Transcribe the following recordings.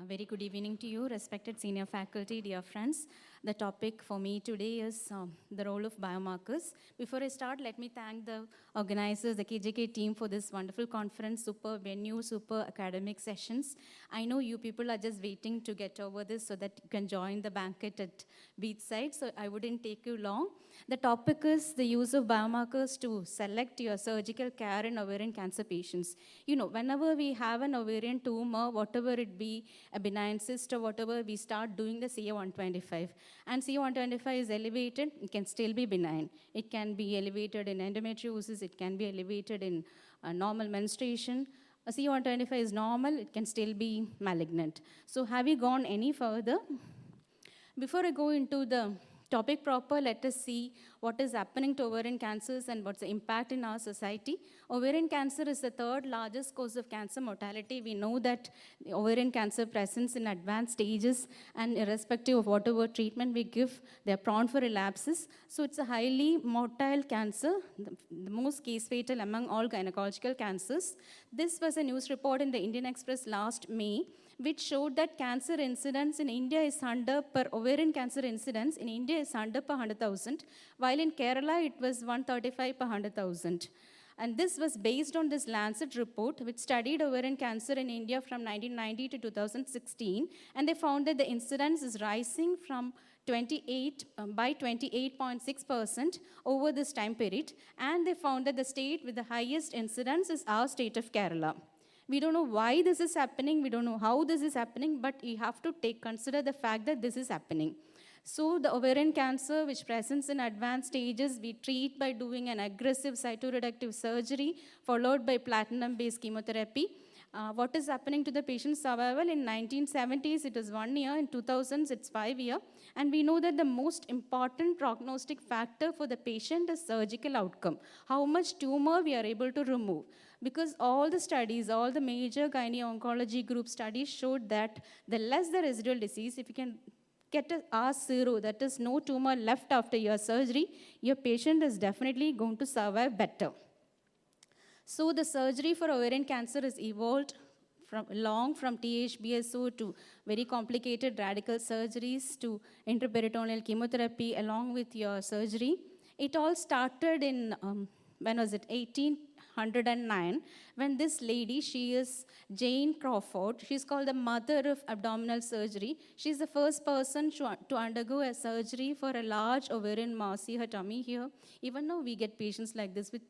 A very good evening to you, respected senior faculty, dear friends. The topic for me today is the role of biomarkers. Before I start, let me thank the organizers, the KJK team for this wonderful conference, super venue, super academic sessions. I know you people are just waiting to get over this so that you can join the banquet at Beachside, so I wouldn't take you long. The topic is the use of biomarkers to select your surgical care in ovarian cancer patients. You know, whenever we have an ovarian tumor, whatever it be, a benign cyst or whatever, we start doing the CA125. And CA125 is elevated, it can still be benign. It can be elevated in endometriosis, it can be elevated in normal menstruation. A CA125 is normal, it can still be malignant. So have you gone any further? Before I go into the topic proper, let us see what is happening to ovarian cancers and what's the impact in our society. Ovarian cancer is the third largest cause of cancer mortality. We know that ovarian cancer presents in advanced stages, and irrespective of whatever treatment we give, they're prone for relapses. So it's a highly motile cancer, the most case fatal among all gynecological cancers. This was a news report in the Indian Express last May, which showed that cancer incidence in India is under per ovarian cancer incidence in India is under per 100,000, while in Kerala it was 135 per 100,000. And this was based on this Lancet report, which studied ovarian cancer in India from 1990 to 2016, and they found that the incidence is rising from 28.6% over this time period, and they found that the state with the highest incidence is our state of Kerala. We don't know why this is happening, we don't know how this is happening, but we have to consider the fact that this is happening. So the ovarian cancer, which presents in advanced stages, we treat by doing an aggressive cytoreductive surgery followed by platinum-based chemotherapy. What is happening to the patient's survival? In 1970s, it was 1 year. In 2000s, it's 5 years. And we know that the most important prognostic factor for the patient is surgical outcome. How much tumor we are able to remove. Because all the studies, all the major gynae-oncology group studies showed that the less the residual disease, if you can get a R0, that is no tumor left after your surgery, your patient is definitely going to survive better. So the surgery for ovarian cancer is evolved from THBSO to very complicated radical surgeries to intraperitoneal chemotherapy along with your surgery. It all started in, when was it, 1809, when this lady, she is Jane Crawford, she's called the mother of abdominal surgery. She's the first person to undergo a surgery for a large ovarian mass. See her tummy here. Even now we get patients like this with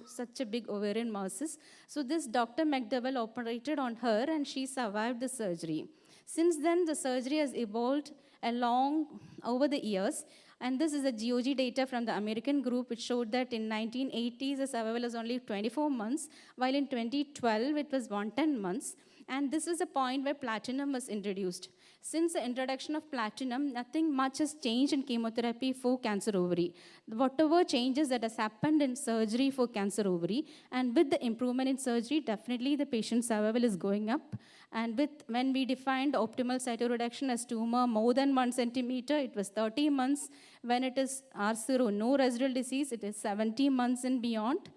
such a big ovarian masses. So this Dr. McDowell operated on her and she survived the surgery. Since then, the surgery has evolved along over the years. And this is the GOG data from the American group, which showed that in 1980s, the survival was only 24 months, while in 2012, it was 110 months. And this is a point where platinum was introduced. Since the introduction of platinum, nothing much has changed in chemotherapy for cancer ovary. Whatever changes that has happened in surgery for cancer ovary, and with the improvement in surgery, definitely the patient's survival is going up. And when we defined optimal cytoreduction as tumor more than 1 centimeter, it was 30 months. When it is R0, no residual disease, it is 70 months and beyond.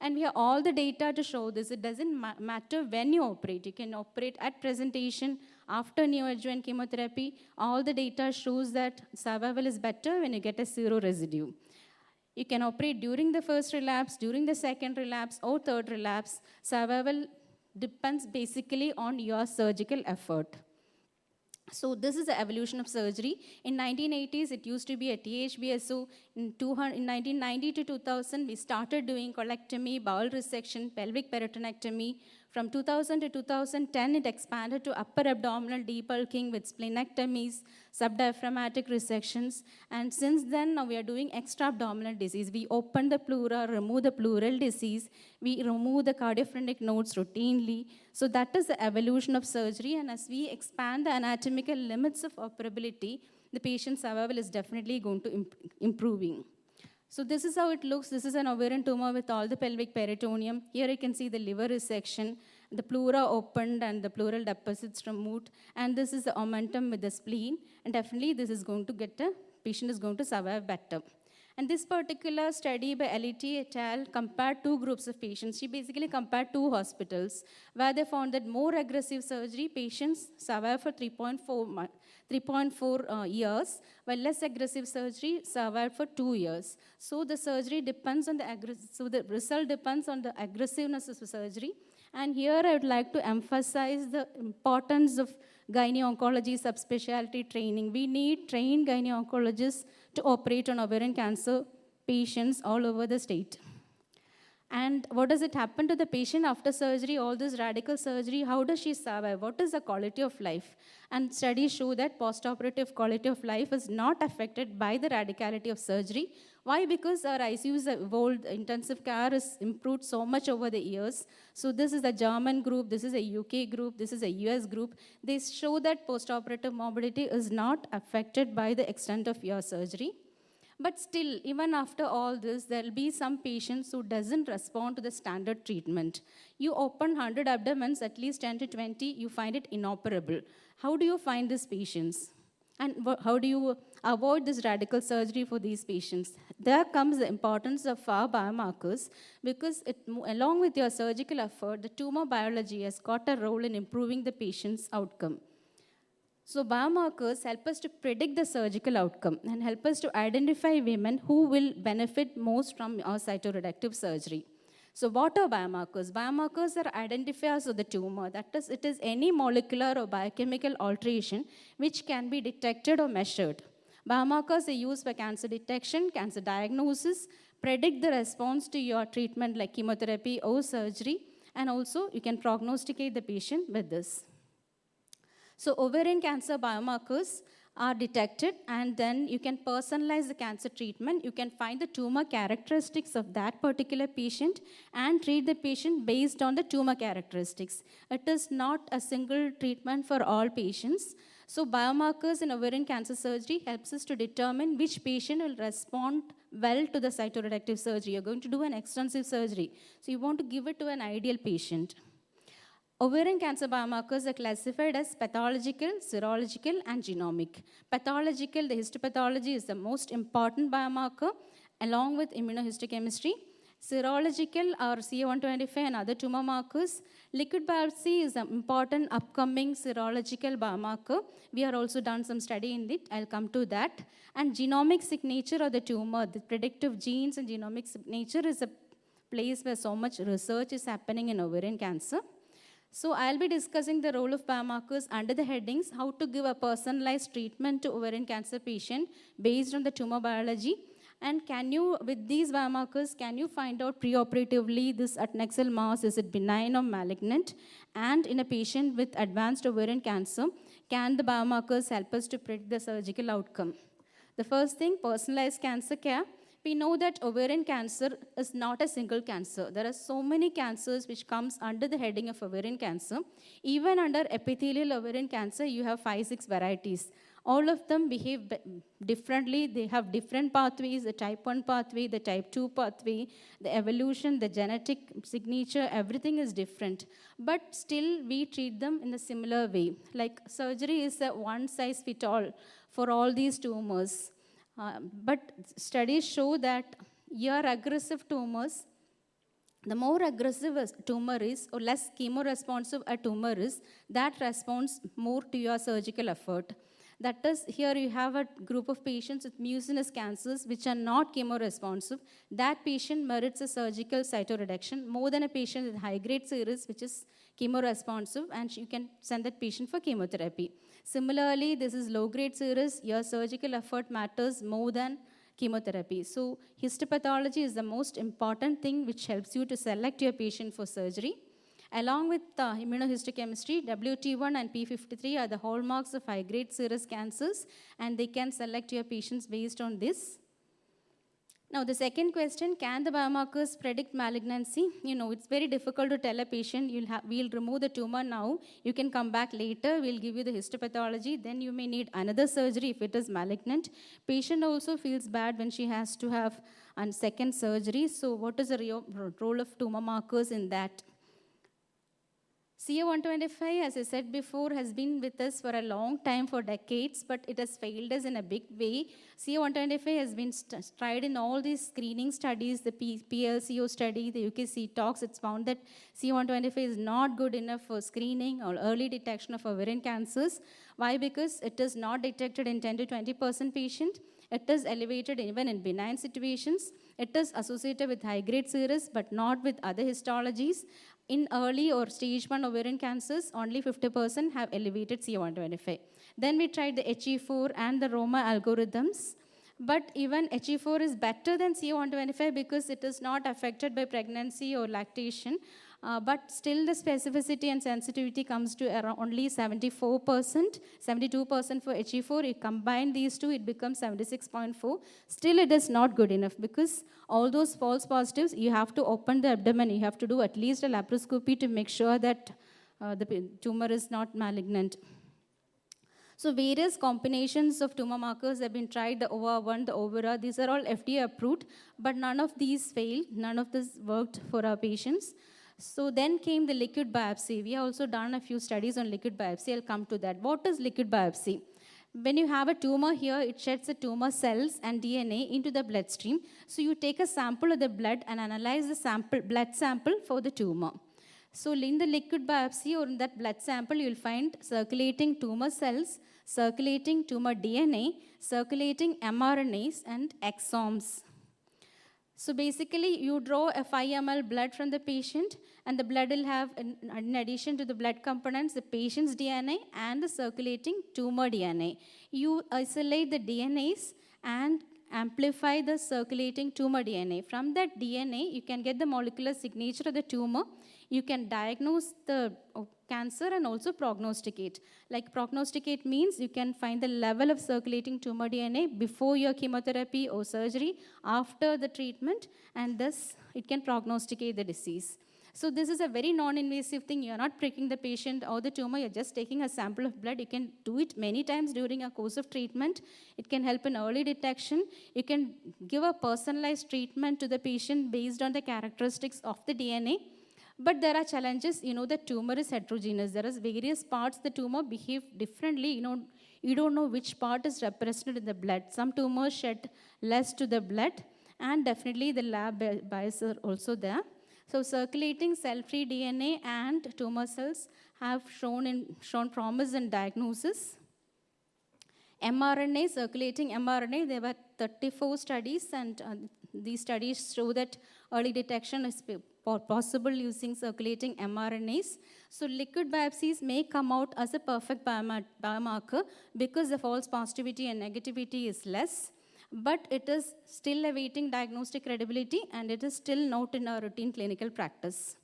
And we have all the data to show this. It doesn't matter when you operate. You can operate at presentation, after neoadjuvant chemotherapy. All the data shows that survival is better when you get a 0 residue. You can operate during the first relapse, during the second relapse, or third relapse. Survival depends basically on your surgical effort. So this is the evolution of surgery. In 1980s, it used to be a THBSO. In 1990 to 2000, we started doing colectomy, bowel resection, pelvic peritonectomy. From 2000 to 2010, it expanded to upper abdominal debulking with splenectomies, subdiaphragmatic resections. And since then, now we are doing extra-abdominal disease. We open the pleura, remove the pleural disease. We remove the cardiophrenic nodes routinely. So that is the evolution of surgery. And as we expand the anatomical limits of operability, the patient's survival is definitely going to improving. So this is how it looks. This is an ovarian tumor with all the pelvic peritoneum. Here you can see the liver resection, the pleura opened and the pleural deposits removed. And this is the omentum with the spleen. And definitely this is going to patient is going to survive better. And this particular study by Aliti et al. Compared two groups of patients. She basically compared two hospitals where they found that more aggressive surgery patients survive for 3.4 years, while less aggressive surgery survived for 2 years. So the surgery depends on the result depends on the aggressiveness of the surgery. And here I would like to emphasize the importance of gynae-oncology subspecialty training. We need trained gynae-oncologists to operate on ovarian cancer patients all over the state. And what does it happen to the patient after surgery, all this radical surgery? How does she survive? What is the quality of life? And studies show that postoperative quality of life is not affected by the radicality of surgery. Why? Because our ICUs have evolved, intensive care has improved so much over the years. So this is a German group, this is a UK group, this is a US group. They show that postoperative morbidity is not affected by the extent of your surgery. But still, even after all this, there will be some patients who doesn't respond to the standard treatment. You open 100 abdomens, at least 10 to 20, you find it inoperable. How do you find these patients? And how do you avoid this radical surgery for these patients? There comes the importance of our biomarkers, because along with your surgical effort, the tumor biology has got a role in improving the patient's outcome. So biomarkers help us to predict the surgical outcome and help us to identify women who will benefit most from our cytoreductive surgery. So what are biomarkers? Biomarkers are identifiers of the tumor. That is, it is any molecular or biochemical alteration which can be detected or measured. Biomarkers are used for cancer detection, cancer diagnosis, predict the response to your treatment like chemotherapy or surgery, and also you can prognosticate the patient with this. So ovarian cancer biomarkers are detected, and then you can personalize the cancer treatment. You can find the tumor characteristics of that particular patient and treat the patient based on the tumor characteristics. It is not a single treatment for all patients. So biomarkers in ovarian cancer surgery helps us to determine which patient will respond well to the cytoreductive surgery. You're going to do an extensive surgery, so you want to give it to an ideal patient. Ovarian cancer biomarkers are classified as pathological, serological, and genomic. Pathological, the histopathology is the most important biomarker, along with immunohistochemistry. Serological are CA125 and other tumor markers. Liquid biopsy is an important upcoming serological biomarker. We have also done some study in it. I'll come to that. And genomic signature of the tumor, the predictive genes and genomic signature is a place where so much research is happening in ovarian cancer. So I'll be discussing the role of biomarkers under the headings, how to give a personalized treatment to ovarian cancer patient based on the tumor biology. And with these biomarkers, can you find out preoperatively this adnexal mass, is it benign or malignant? And in a patient with advanced ovarian cancer, can the biomarkers help us to predict the surgical outcome? The first thing, personalized cancer care. We know that ovarian cancer is not a single cancer. There are so many cancers which comes under the heading of ovarian cancer. Even under epithelial ovarian cancer, you have 5-6 varieties. All of them behave differently. They have different pathways, the type 1 pathway, the type 2 pathway, the evolution, the genetic signature, everything is different. But still, we treat them in a similar way. Like surgery is a one-size-fits-all for all these tumors. But studies show that your aggressive tumors, the more aggressive a tumor is, or less chemoresponsive a tumor is, that responds more to your surgical effort. That is, here you have a group of patients with mucinous cancers which are not chemoresponsive. That patient merits a surgical cytoreduction more than a patient with high-grade serous, which is chemoresponsive, and you can send that patient for chemotherapy. Similarly, this is low-grade serous. Your surgical effort matters more than chemotherapy. So histopathology is the most important thing which helps you to select your patient for surgery. Along with immunohistochemistry, WT1 and P53 are the hallmarks of high-grade serous cancers, and they can select your patients based on this. Now, the second question, can the biomarkers predict malignancy? You know, it's very difficult to tell a patient, we'll remove the tumor now, you can come back later, we'll give you the histopathology, then you may need another surgery if it is malignant. Patient also feels bad when she has to have a second surgery. So what is the role of tumor markers in that? CA125, as I said before, has been with us for a long time, for decades, but it has failed us in a big way. CA125 has been tried in all these screening studies, the PLCO study, the UKC talks. It's found that CA125 is not good enough for screening or early detection of ovarian cancers. Why? Because it is not detected in 10 to 20% patient. It is elevated even in benign situations. It is associated with high-grade serous, but not with other histologies. In early or stage 1 ovarian cancers, only 50% have elevated CA125. Then we tried the HE4 and the ROMA algorithms. But even HE4 is better than CA125 because it is not affected by pregnancy or lactation. But still the specificity and sensitivity comes to around only 74%, 72% for HE4. You combine these two, it becomes 76.4. Still it is not good enough because all those false positives, you have to open the abdomen. You have to do at least a laparoscopy to make sure that the tumor is not malignant. So various combinations of tumor markers have been tried, the OVA1, the OVERA. These are all FDA approved, but none of these failed. None of this worked for our patients. So then came the liquid biopsy. We have also done a few studies on liquid biopsy. I'll come to that. What is liquid biopsy? When you have a tumor here, it sheds the tumor cells and DNA into the bloodstream. So you take a sample of the blood and analyze the blood sample for the tumor. So in the liquid biopsy or in that blood sample, you'll find circulating tumor cells, circulating tumor DNA, circulating mRNAs, and exomes. So basically, you draw a 5 ml blood from the patient, and the blood will have, in addition to the blood components, the patient's DNA and the circulating tumor DNA. You isolate the DNAs and amplify the circulating tumor DNA. From that DNA, you can get the molecular signature of the tumor. You can diagnose the cancer and also prognosticate. Like prognosticate means you can find the level of circulating tumor DNA before your chemotherapy or surgery, after the treatment, and thus it can prognosticate the disease. So this is a very non-invasive thing. You're not pricking the patient or the tumor. You're just taking a sample of blood. You can do it many times during a course of treatment. It can help in early detection. You can give a personalized treatment to the patient based on the characteristics of the DNA. But there are challenges. The tumor is heterogeneous. There are various parts the tumor behave differently. You don't know which part is represented in the blood. Some tumors shed less to the blood, and definitely the lab bias are also there. So circulating cell-free DNA and tumor cells have shown promise in diagnosis. mRNA, circulating mRNA, there were 34 studies, and these studies show that early detection is possible using circulating mRNAs. So liquid biopsies may come out as a perfect biomarker because the false positivity and negativity is less, but it is still awaiting diagnostic credibility, and it is still not in our routine clinical practice.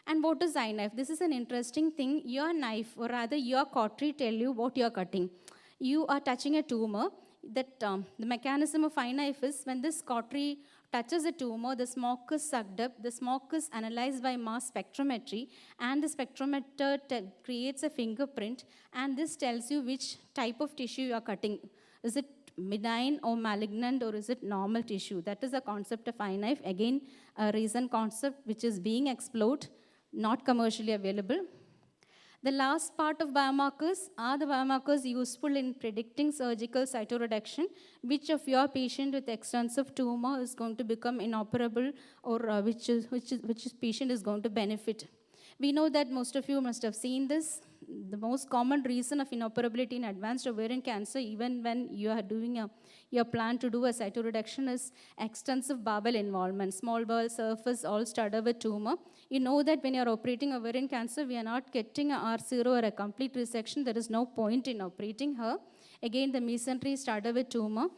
And what is eye knife? This is an interesting thing. Your knife, or rather your cautery, tell you what you're cutting. You are touching a tumor. The mechanism of eye knife is when this cautery touches a tumor, the smoke is sucked up, the smoke is analyzed by mass spectrometry, and the spectrometer creates a fingerprint, and this tells you which type of tissue you are cutting. Is it benign or malignant, or is it normal tissue? That is the concept of eye knife. Again, a recent concept which is being explored, not commercially available. The last part of biomarkers are the biomarkers useful in predicting surgical cytoreduction. Which of your patient with extensive tumor is going to become inoperable, or which patient is going to benefit? We know that most of you must have seen this. The most common reason of inoperability in advanced ovarian cancer, even when you are doing your plan to do a cytoreduction, is extensive bowel involvement. Small bowel surface all studded with tumor. You know that when you are operating ovarian cancer, we are not getting a R0 or a complete resection. There is no point in operating her. Again, the mesentery is studded with tumor.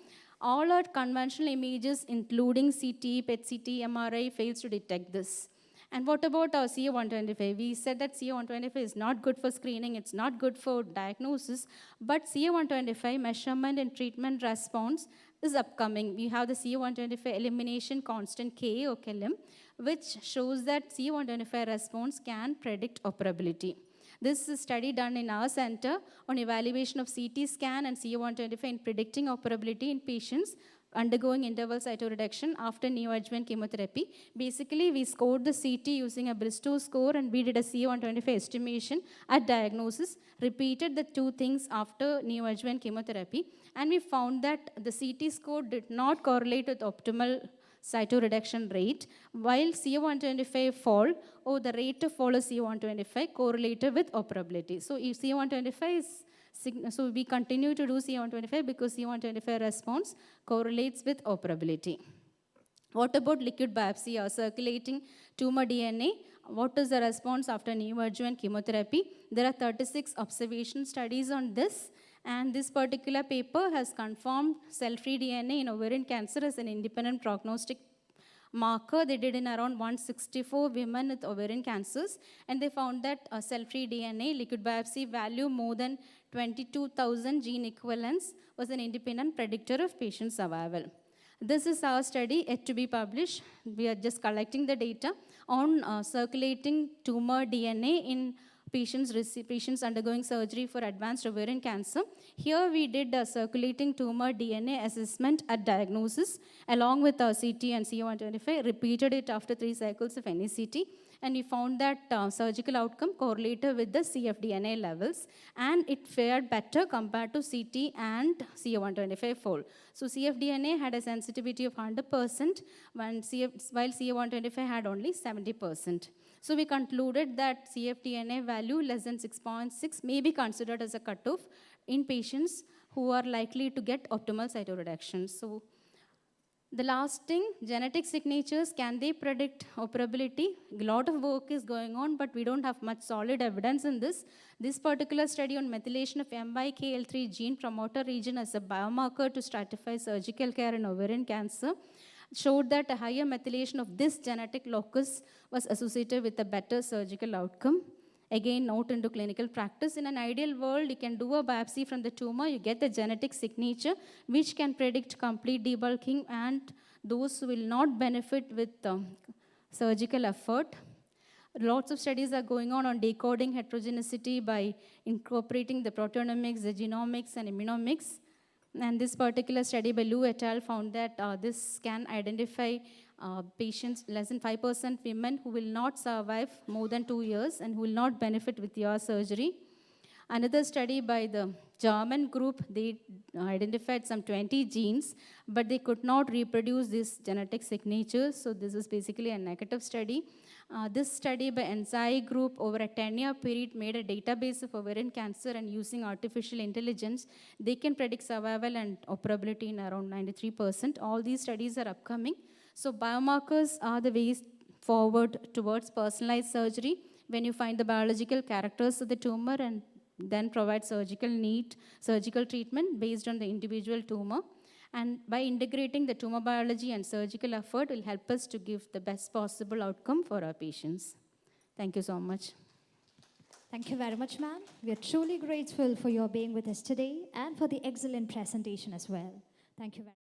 All our conventional images, including CT, PET-CT, MRI, fails to detect this. And what about our CA125? We said that CA125 is not good for screening, it's not good for diagnosis, but CA125 measurement and treatment response is upcoming. We have the CA125 elimination constant K or KELIM, which shows that CA125 response can predict operability. This is a study done in our center on evaluation of CT scan and CA125 in predicting operability in patients undergoing interval cytoreduction after neoadjuvant chemotherapy. Basically, we scored the CT using a Bristow score, and we did a CA125 estimation at diagnosis, repeated the two things after neoadjuvant chemotherapy, and we found that the CT score did not correlate with optimal cytoreduction rate, while CA125 fall, or the rate of fall of CA125 correlated with operability. So if CA125 is so we continue to do CA125 because CA125 response correlates with operability. What about liquid biopsy or circulating tumor DNA? What is the response after neoadjuvant chemotherapy? There are 36 observation studies on this, and this particular paper has confirmed cell-free DNA in ovarian cancer as an independent prognostic marker. They did in around 164 women with ovarian cancers, and they found that cell-free DNA liquid biopsy value more than 22,000 gene equivalents was an independent predictor of patient survival. This is our study yet to be published. We are just collecting the data on circulating tumor DNA in patients undergoing surgery for advanced ovarian cancer. Here we did a circulating tumor DNA assessment at diagnosis along with our CT and CA125, repeated it after 3 cycles of NECT, and we found that surgical outcome correlated with the cfDNA levels, and it fared better compared to CT and CA125 fold. So cfDNA had a sensitivity of 100%, while CA125 had only 70%. So we concluded that cfDNA value less than 6.6 may be considered as a cutoff in patients who are likely to get optimal cytoreduction. So the last thing, genetic signatures, can they predict operability? A lot of work is going on, but we don't have much solid evidence in this. This particular study on methylation of MYKL3 gene promoter region as a biomarker to stratify surgical care in ovarian cancer showed that a higher methylation of this genetic locus was associated with a better surgical outcome. Again, not into clinical practice. In an ideal world, you can do a biopsy from the tumor, you get the genetic signature, which can predict complete debulking, and those who will not benefit with surgical effort. Lots of studies are going on decoding heterogeneity by incorporating the proteomics, the genomics, and immunomics. And this particular study by Liu et al. Found that this can identify patients, less than 5% women who will not survive more than 2 years and who will not benefit with your surgery. Another study by the German group, they identified some 20 genes, but they could not reproduce these genetic signatures. So this is basically a negative study. This study by NZI group over a 10-year period made a database of ovarian cancer, and using artificial intelligence, they can predict survival and operability in around 93%. All these studies are upcoming. So biomarkers are the ways forward towards personalized surgery when you find the biological characters of the tumor and then provide surgical treatment based on the individual tumor. And by integrating the tumor biology and surgical effort will help us to give the best possible outcome for our patients. Thank you so much. Thank you very much, ma'am. We are truly grateful for your being with us today and for the excellent presentation as well. Thank you very much.